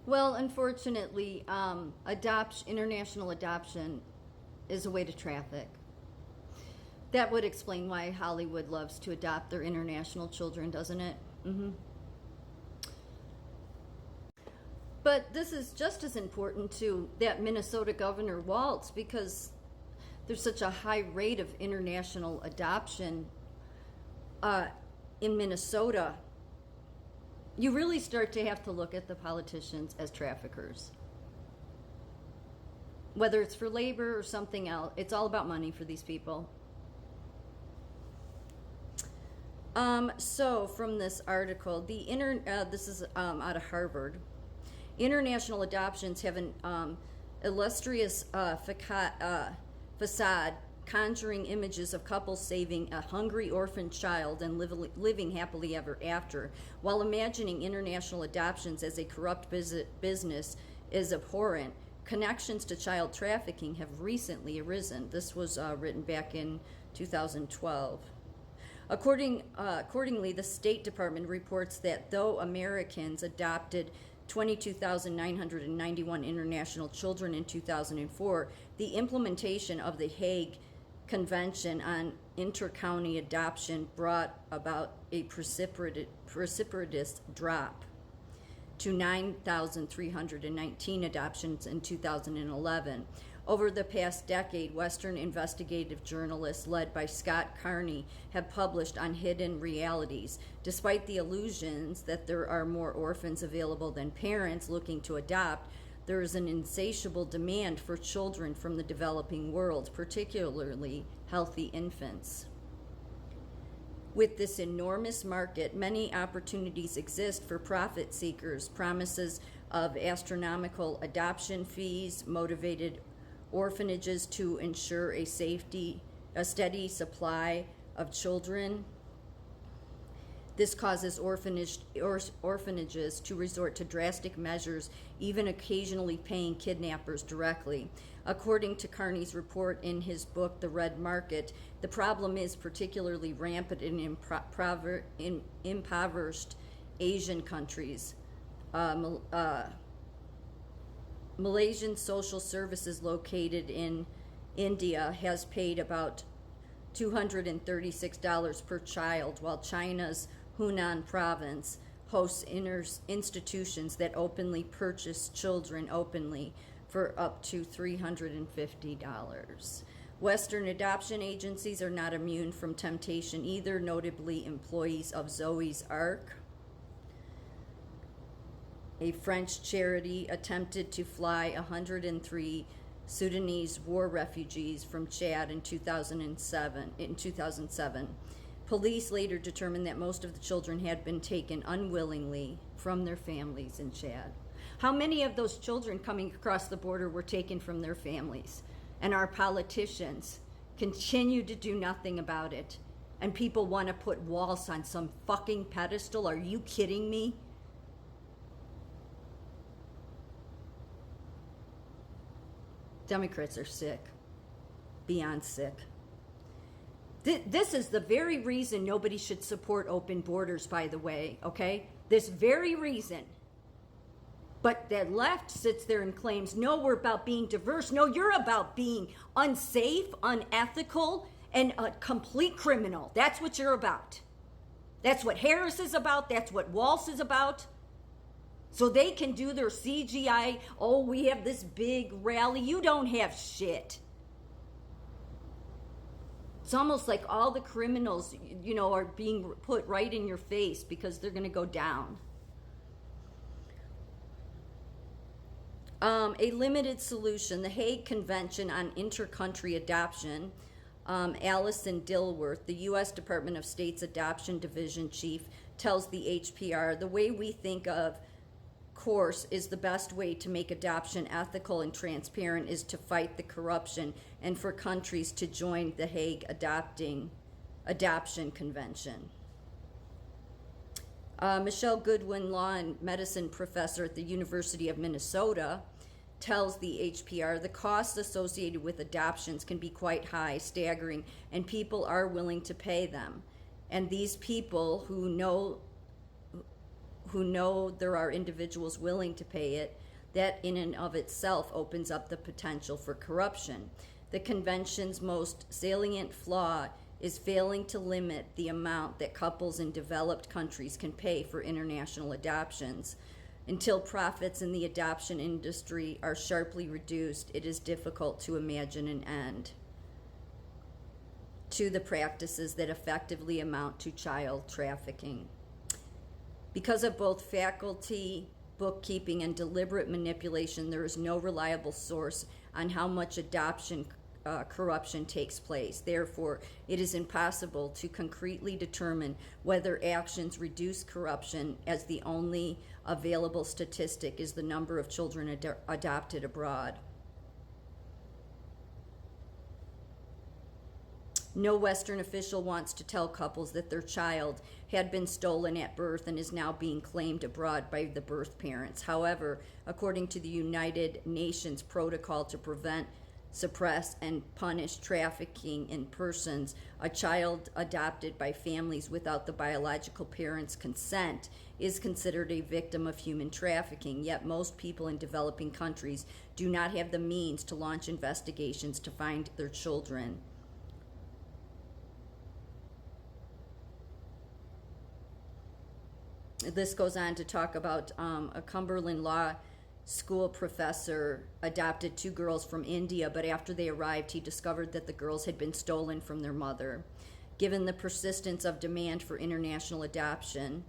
Well, unfortunately, international adoption is a way to traffic. That would explain why Hollywood loves to adopt their international children, doesn't it? But this is just as important to that Minnesota Governor Walz, because there's such a high rate of international adoption in Minnesota. You really start to have to look at the politicians as traffickers. Whether it's for labor or something else, it's all about money for these people. So from this article, this is out of Harvard. International adoptions have an illustrious facade, conjuring images of couples saving a hungry orphan child and living happily ever after, while imagining international adoptions as a corrupt business is abhorrent. Connections to child trafficking have recently arisen. This was written back in 2012. Accordingly, the State Department reports that though Americans adopted 22,991 international children in 2004, the implementation of the Hague Convention on Inter-County Adoption brought about a precipitous drop to 9,319 adoptions in 2011. Over the past decade, Western investigative journalists led by Scott Carney have published on hidden realities. Despite the illusions that there are more orphans available than parents looking to adopt, there is an insatiable demand for children from the developing world, particularly healthy infants. With this enormous market, many opportunities exist for profit seekers. Promises of astronomical adoption fees motivated orphanages to ensure a steady supply of children. This causes orphanages to resort to drastic measures, even occasionally paying kidnappers directly. According to Carney's report in his book, The Red Market, the problem is particularly rampant in impoverished Asian countries. Malaysian Social Services, located in India, has paid about $236 per child, while China's Hunan province hosts institutions that openly purchase children openly for up to $350. Western adoption agencies are not immune from temptation either, notably employees of Zoe's Ark. A French charity attempted to fly 103 Sudanese war refugees from Chad in 2007. Police later determined that most of the children had been taken unwillingly from their families in Chad. How many of those children coming across the border were taken from their families? And our politicians continue to do nothing about it. And people want to put Walz on some fucking pedestal. Are you kidding me? Democrats are sick. Beyond sick. This is the very reason nobody should support open borders, by the way, okay? This very reason. But the left sits there and claims, no, we're about being diverse. No, you're about being unsafe, unethical, and a complete criminal. That's what you're about. That's what Harris is about. That's what Walz is about. So they can do their CGI, oh, we have this big rally. You don't have shit. It's almost like all the criminals, are being put right in your face because they're going to go down. A limited solution, the Hague Convention on Inter-Country Adoption. Allison Dilworth, the U.S. Department of State's Adoption Division Chief, tells the HPR, the way we think of course is the best way to make adoption ethical and transparent is to fight the corruption and for countries to join the Hague Adoption Convention. Michelle Goodwin, law and medicine professor at the University of Minnesota, tells the HPR the costs associated with adoptions can be quite high, staggering, and people are willing to pay them. And these people who who know there are individuals willing to pay it, that in and of itself opens up the potential for corruption. The convention's most salient flaw is failing to limit the amount that couples in developed countries can pay for international adoptions. Until profits in the adoption industry are sharply reduced, it is difficult to imagine an end to the practices that effectively amount to child trafficking. Because of both faculty, bookkeeping, and deliberate manipulation, there is no reliable source on how much adoption corruption takes place. Therefore, it is impossible to concretely determine whether actions reduce corruption, as the only available statistic is the number of children adopted abroad. No Western official wants to tell couples that their child had been stolen at birth and is now being claimed abroad by the birth parents. However, according to the United Nations Protocol to Prevent, Suppress, and Punish Trafficking in Persons, a child adopted by families without the biological parents' consent is considered a victim of human trafficking. Yet most people in developing countries do not have the means to launch investigations to find their children. This goes on to talk about a Cumberland Law School professor adopted 2 girls from India, but after they arrived, he discovered that the girls had been stolen from their mother. Given the persistence of demand for international adoption,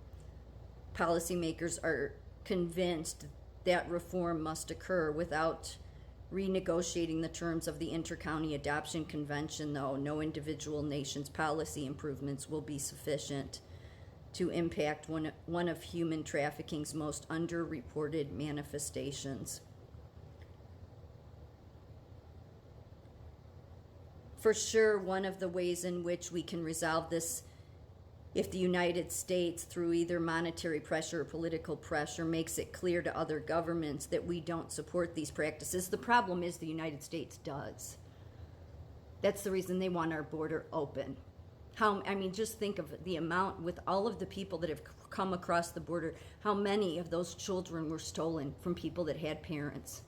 policymakers are convinced that reform must occur. Without renegotiating the terms of the Inter-County Adoption Convention, though, no individual nation's policy improvements will be sufficient to impact one of human trafficking's most underreported manifestations. For sure, one of the ways in which we can resolve this, if the United States, through either monetary pressure or political pressure, makes it clear to other governments that we don't support these practices. The problem is the United States does. That's the reason they want our border open. Just think of the amount, with all of the people that have come across the border, how many of those children were stolen from people that had parents.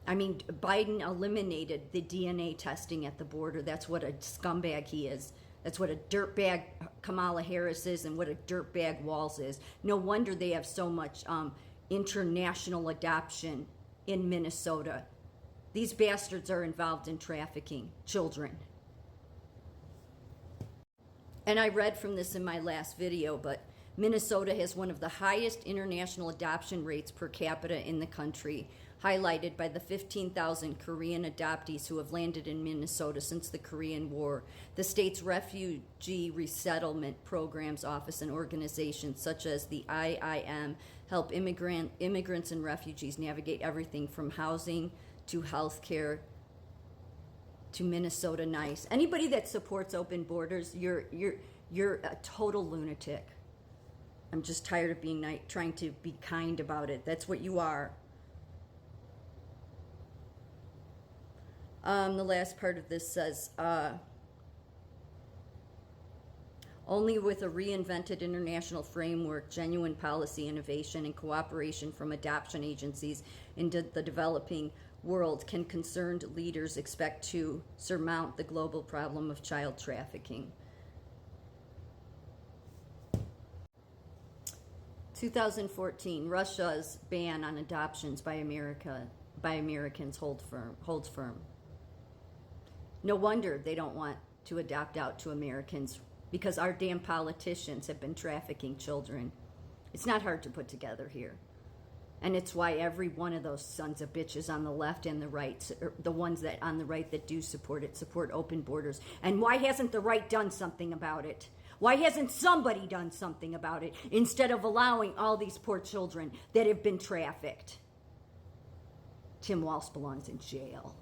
Biden eliminated the DNA testing at the border. That's what a scumbag he is. That's what a dirtbag Kamala Harris is, and what a dirtbag Walz is. No wonder they have so much international adoption in Minnesota. These bastards are involved in trafficking children. And I read from this in my last video, but Minnesota has one of the highest international adoption rates per capita in the country, highlighted by the 15,000 Korean adoptees who have landed in Minnesota since the Korean War. The state's refugee resettlement programs office and organizations such as the IIM help immigrants and refugees navigate everything from housing to health care to Minnesota nice. Anybody that supports open borders, you're a total lunatic. I'm just tired of being trying to be kind about it. That's what you are. The last part of this says, only with a reinvented international framework, genuine policy innovation, and cooperation from adoption agencies in the developing world can concerned leaders expect to surmount the global problem of child trafficking. 2014, Russia's ban on adoptions by Americans holds firm. No wonder they don't want to adopt out to Americans, because our damn politicians have been trafficking children. It's not hard to put together here. And it's why every one of those sons of bitches on the left and the right, the ones that on the right that do support it, support open borders. And why hasn't the right done something about it? Why hasn't somebody done something about it instead of allowing all these poor children that have been trafficked? Tim Walz belongs in jail.